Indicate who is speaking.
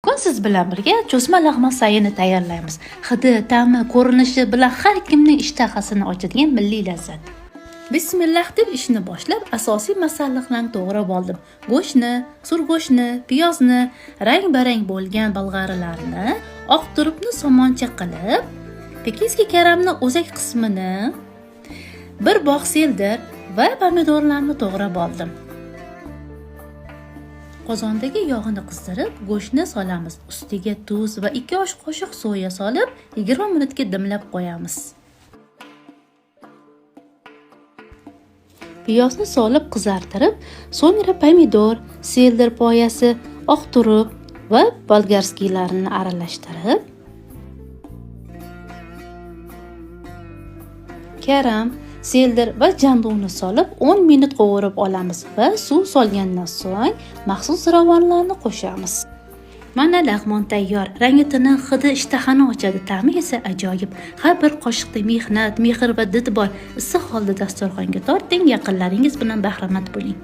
Speaker 1: Bugun siz bilan birga cho'zma lag'mon sayini tayyorlaymiz. Hidi, ta'mi, ko'rinishi bilan har kimning ishtahasini ochadigan milliy lazzat. Bismillah deb ishni boshlab, asosiy masalliqlarni to'g'rab oldim. Go'shtni, surgo'shtni, piyozni, rang-barang bo'lgan bolg'arilarni, oq turubni somoncha qilib, pekinskiy karamni o'zak qismini, bir bog' seldir va pomidorlarni to'g'rab oldim. Qozondagi yog'ini qizdirib, go'shtni solamiz. Ustiga tuz va 2 osh qoshiq soya solib, 20 minutga dimlab qo'yamiz. Piyozni solib qizartirib, so'ngra pomidor, seldir poyasi, oq turub va bolgarskiylarini aralashtirib, karam, seldir va janduni solib 10 minut qovurib olamiz va suv solgandan so'ng maxsus ravonlarni qo'shamiz. Mana lag'mon tayyor. Rangi tiniq, hidi ishtahani ochadi, ta'mi esa ajoyib. Har bir qoshiqda mehnat, mehr va did bor. Issiq holda dasturxonga torting, yaqinlaringiz bilan bahramand bo'ling.